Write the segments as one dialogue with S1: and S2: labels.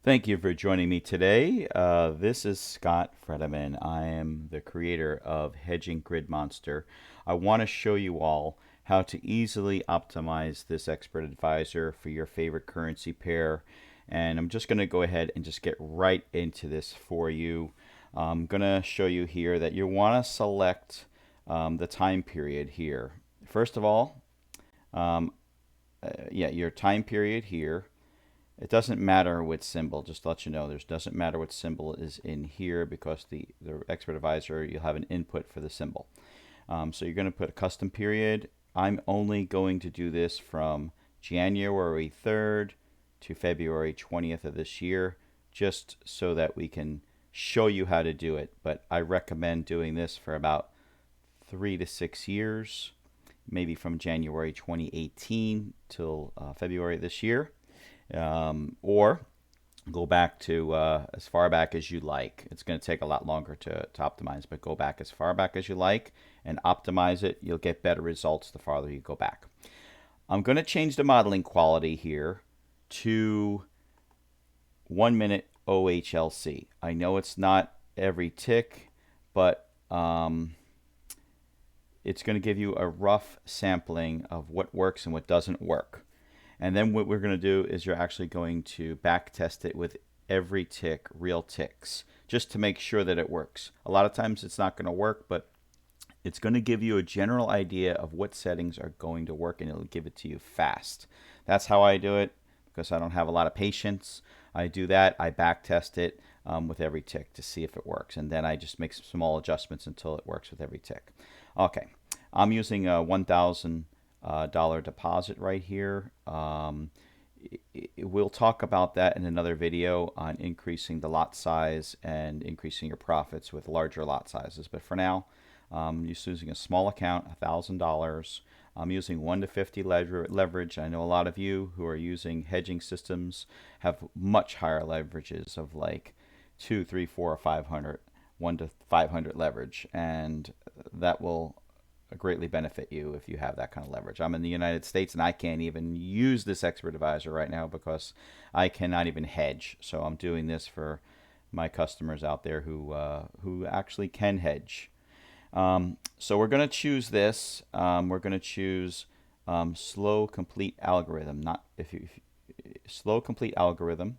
S1: Thank you for joining me today. This is Scott Frediman. I am the creator of Hedging Grid Monster. I want to show you all how to easily optimize this expert advisor for your favorite currency pair. And I'm just going to go ahead and just get right into this for you. I'm going to show you here that you want to select the time period here. First of all, um, your time period here. It doesn't matter which symbol, just to let you know, there's doesn't matter what symbol is in here because the expert advisor, you'll have an input for the symbol. So you're going to put a custom period. I'm only going to do this from January 3rd to February 20th of this year, just so that we can show you how to do it. But I recommend doing this for about 3 to 6 years, maybe from January 2018 till February this year, or go back to as far back as you like. It's going to take a lot longer to optimize, but go back as far back as you like and optimize it. You'll get better results the farther you go back. I'm going to change the modeling quality here to 1 minute OHLC. I know it's not every tick, but it's going to give you a rough sampling of what works and what doesn't work. And then what we're going to do is you're actually going to back test it with every tick, real ticks, just to make sure that it works. A lot of times it's not going to work, but it's going to give you a general idea of what settings are going to work, and it'll give it to you fast. That's how I do it because I don't have a lot of patience. I do that. I back test it with every tick to see if it works, and then I just make some small adjustments until it works with every tick. Okay, I'm using a $1,000 deposit right here. We'll talk about that in another video on increasing the lot size and increasing your profits with larger lot sizes. But for now, I'm just using a small account, $1,000. I'm using 1 to 50 leverage. I know a lot of you who are using hedging systems have much higher leverages of like 2, 3, 4, or 500, 1 to 500 leverage, and that will greatly benefit you if you have that kind of leverage. I'm in the United States and I can't even use this expert advisor right now because I cannot even hedge. So I'm doing this for my customers out there who actually can hedge. So we're going to choose this. We're going to choose slow complete algorithm. Not if slow complete algorithm.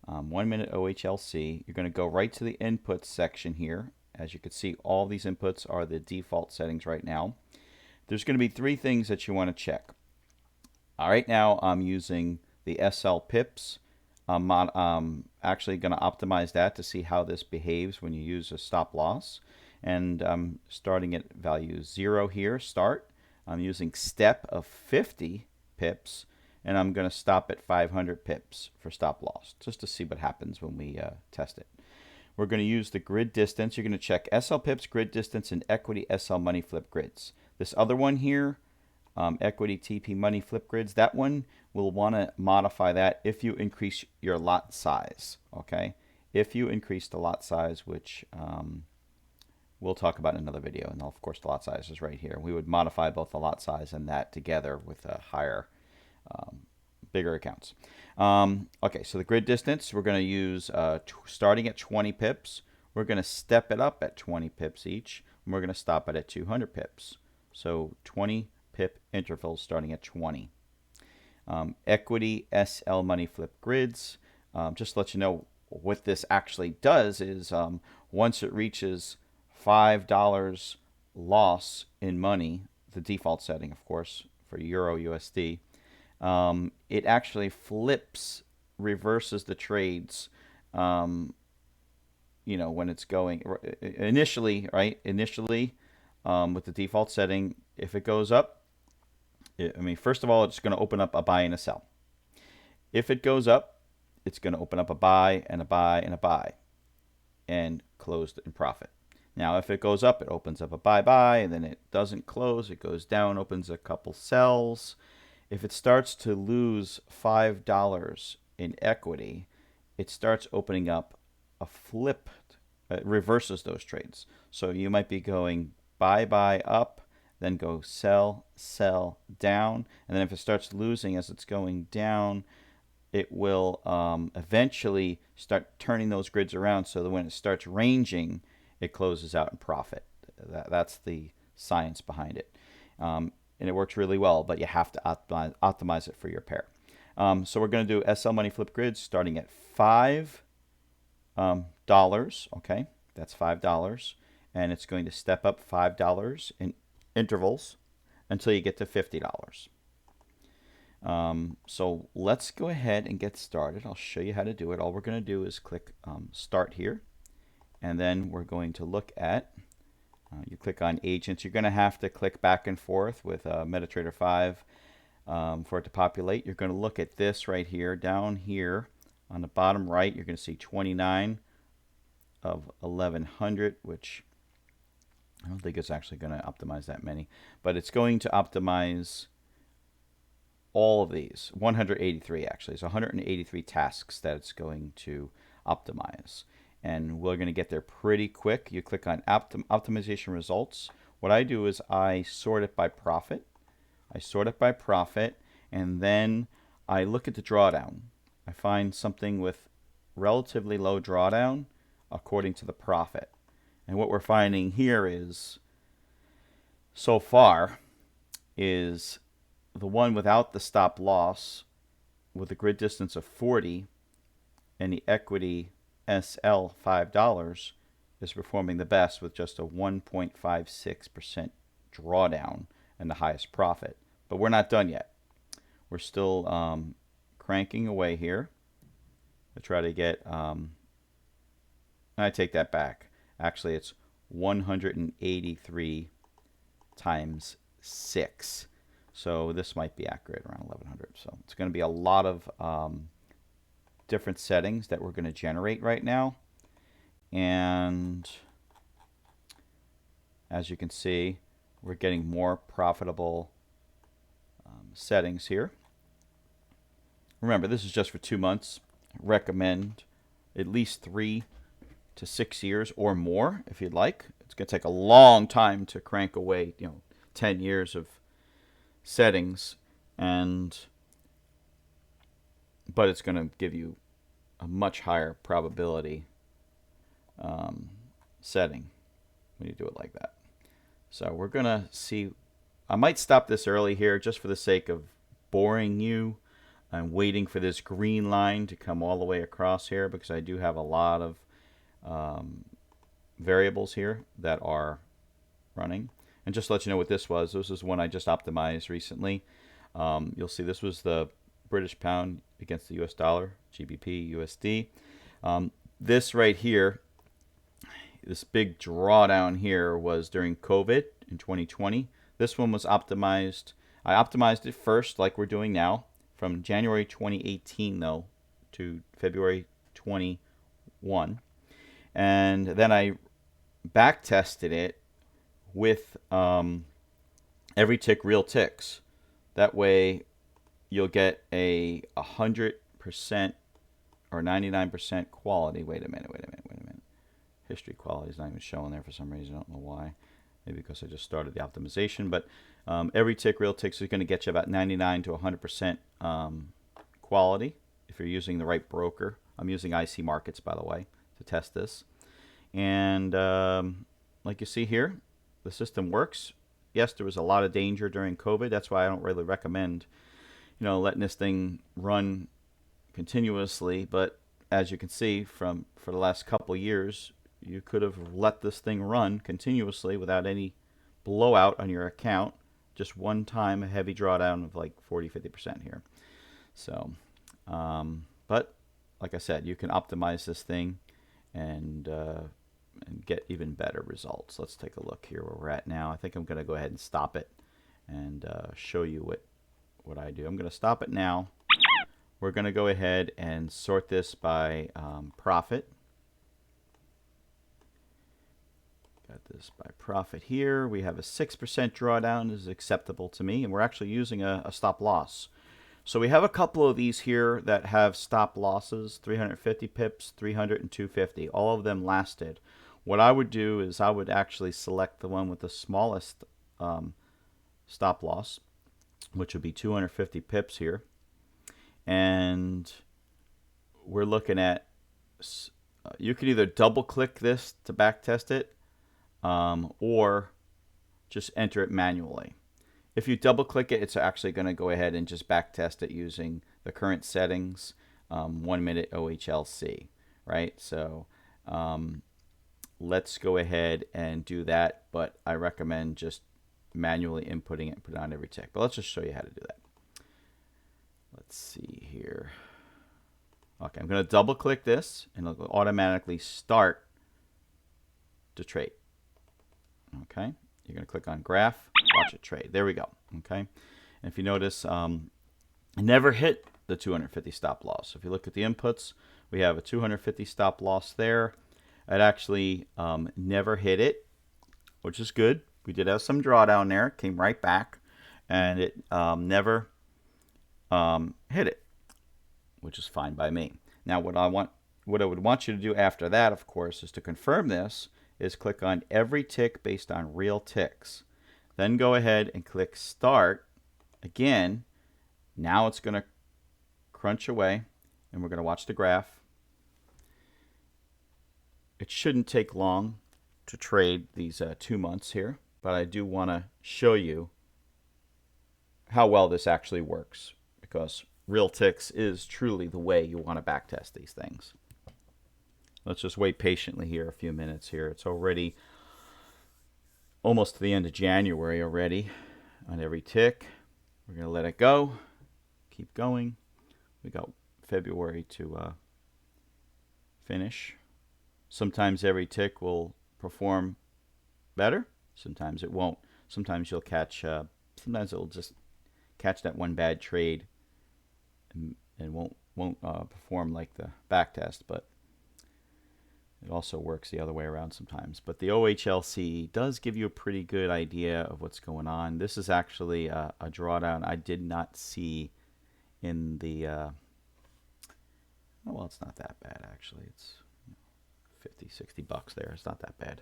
S1: 1 minute OHLC. You're going to go right to the inputs section here. As you can see, all these inputs are the default settings right now. There's going to be 3 things that you want to check. All right, now I'm using the SL pips. I'm actually going to optimize that to see how this behaves when you use a stop loss. And I'm starting at value 0 here, start. I'm using step of 50 pips, and I'm going to stop at 500 pips for stop loss, just to see what happens when we test it. We're going to use the grid distance. You're going to check SL pips, grid distance, and equity SL money flip grids. This other one here, equity TP money flip grids, that one will want to modify that if you increase your lot size. Okay, if you increase the lot size, which we'll talk about in another video, and of course the lot size is right here. We would modify both the lot size and that together with a higher, bigger accounts. Okay, so the grid distance, we're going to use starting at 20 pips. We're going to step it up at 20 pips each, and we're going to stop it at 200 pips. So 20 pip intervals starting at 20. Equity SL money flip grids. Just to let you know what this actually does is once it reaches $5 loss in money, the default setting, of course, for Euro USD, it actually flips, reverses the trades. When it's going initially, right? Initially, with the default setting, if it goes up, first of all, it's going to open up a buy and a sell. If it goes up, it's going to open up a buy and a buy and a buy, and close in profit. Now, if it goes up, it opens up a buy, and then it doesn't close. It goes down, opens a couple sells. If it starts to lose $5 in equity, it starts opening up a flip. It reverses those trades. So you might be going buy up, then go sell down, and then if it starts losing as it's going down, it will eventually start turning those grids around so that when it starts ranging, it closes out in profit. That's the science behind it. And it works really well, but you have to optimize it for your pair. So we're going to do SL Money Flip Grids starting at $5. Okay, that's $5. And it's going to step up $5 in intervals until you get to $50. So let's go ahead and get started. I'll show you how to do it. All we're going to do is click Start here. And then we're going to look at, you click on Agents. You're going to have to click back and forth with MetaTrader 5 for it to populate. You're going to look at this right here. Down here on the bottom right, you're going to see 29 of 1100, which I don't think it's actually going to optimize that many. But it's going to optimize all of these, 183 actually. So 183 tasks that it's going to optimize. And we're going to get there pretty quick. You click on optimization results. What I do is I sort it by profit. And then I look at the drawdown. I find something with relatively low drawdown according to the profit. And what we're finding here is, so far, is the one without the stop loss with a grid distance of 40 and the equity SL $5 is performing the best with just a 1.56% drawdown and the highest profit. But we're not done yet. We're still cranking away here to try to get, I take that back. Actually, it's 183 times 6. So this might be accurate, around 1100. So it's going to be a lot of different settings that we're going to generate right now. And as you can see, we're getting more profitable settings here. Remember, this is just for 2 months. I recommend at least 3 to 6 years or more if you'd like. It's going to take a long time to crank away, 10 years of settings, but it's going to give you a much higher probability setting when you do it like that. So we're going to see. I might stop this early here just for the sake of boring you. I'm waiting for this green line to come all the way across here because I do have a lot of variables here that are running. And just to let you know what this is one I just optimized recently. You'll see this was the British pound against the US dollar, GBP, USD. This right here, this big drawdown here was during COVID in 2020. This one was optimized. I optimized it first like we're doing now from January 2018 though to February 21. And then I back tested it with every tick real ticks. That way you'll get a 100% or 99% quality. Wait a minute. History quality is not even showing there for some reason. I don't know why. Maybe because I just started the optimization. But every tick real ticks is going to get you about 99 to 100% quality if you're using the right broker. I'm using IC Markets, by the way, to test this. And like you see here, the system works. Yes, there was a lot of danger during COVID. That's why I don't really recommend, letting this thing run continuously. But as you can see for the last couple of years, you could have let this thing run continuously without any blowout on your account. Just one time, a heavy drawdown of like 40-50% here. So, but like I said, you can optimize this thing and get even better results. Let's take a look here where we're at now. I think I'm going to go ahead and stop it and show you what I do. I'm going to stop it now. We're going to go ahead and sort this by profit. Got this by profit here. We have a 6% drawdown. This is acceptable to me, and we're actually using a stop loss. So we have a couple of these here that have stop losses, 350 pips, 300, and 250. All of them lasted. What I would do is I would actually select the one with the smallest stop loss, which would be 250 pips here. and we're looking at, you can either double click this to back test it, or just enter it manually. If you double click it, it's actually going to go ahead and just back test it using the current settings, 1 minute OHLC, right? So let's go ahead and do that, but I recommend just manually inputting it and put it on every tick. But let's just show you how to do that. Let's see here. Okay, I'm going to double click this and it'll automatically start to trade. Okay, you're going to click on graph, watch it trade. There we go. Okay, and if you notice, I never hit the 250 stop loss. If you look at the inputs, we have a 250 stop loss there. It actually never hit it, which is good. We did have some drawdown there. It came right back, and it never hit it, which is fine by me. Now, what I would want you to do after that, of course, is to confirm this, is click on every tick based on real ticks. Then go ahead and click start again. Now it's going to crunch away, and we're going to watch the graph. It shouldn't take long to trade these 2 months here, but I do want to show you how well this actually works, because real ticks is truly the way you want to backtest these things. Let's just wait patiently here a few minutes here. It's already almost to the end of January already on every tick. We're going to let it go. Keep going. We got February to finish. Sometimes every tick will perform better. Sometimes it won't. Sometimes you'll catch, sometimes it'll just catch that one bad trade and won't perform like the back test, but it also works the other way around sometimes. But the OHLC does give you a pretty good idea of what's going on. This is actually a drawdown I did not see in the, oh, well, it's not that bad actually. It's 50, 60 bucks there. It's not that bad.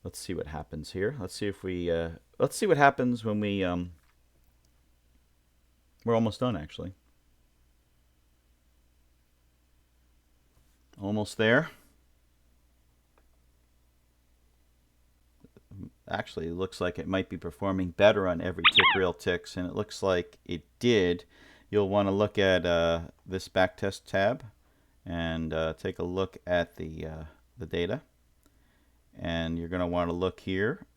S1: Let's see what happens here. Let's see if we, let's see what happens when we, we're almost done actually. Almost there. Actually, it looks like it might be performing better on every tick real ticks, and it looks like it did. You'll want to look at this backtest tab and take a look at the data. And you're going to want to look here.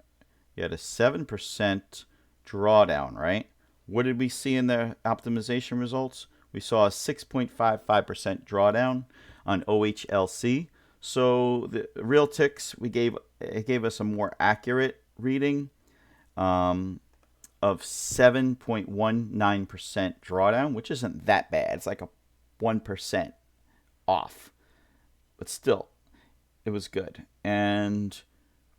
S1: You had a 7% drawdown, right? What did we see in the optimization results? We saw a 6.55% drawdown on OHLC. So the real ticks, it gave us a more accurate reading of 7.19% drawdown, which isn't that bad. It's like a 1% off, but still, it was good. And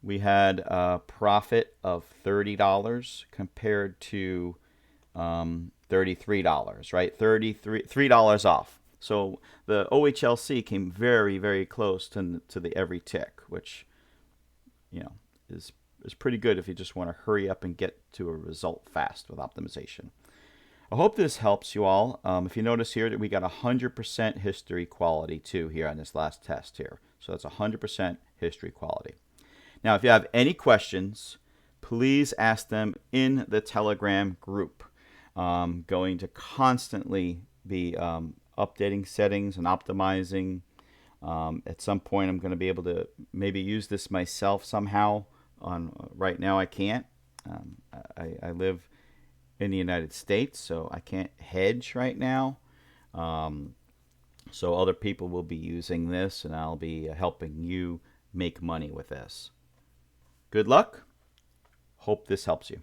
S1: we had a profit of $30 compared to $33, right? $3 off. So the OHLC came very, very close to the every tick, which, you know, is pretty good if you just want to hurry up and get to a result fast with optimization. I hope this helps you all. If you notice here that we got 100% history quality too here on this last test here. So that's 100% history quality. Now, if you have any questions, please ask them in the Telegram group. Going to constantly be updating settings and optimizing. At some point, I'm going to be able to maybe use this myself somehow. Right now, I can't. I live in the United States, so I can't hedge right now. So other people will be using this, and I'll be helping you make money with this. Good luck. Hope this helps you.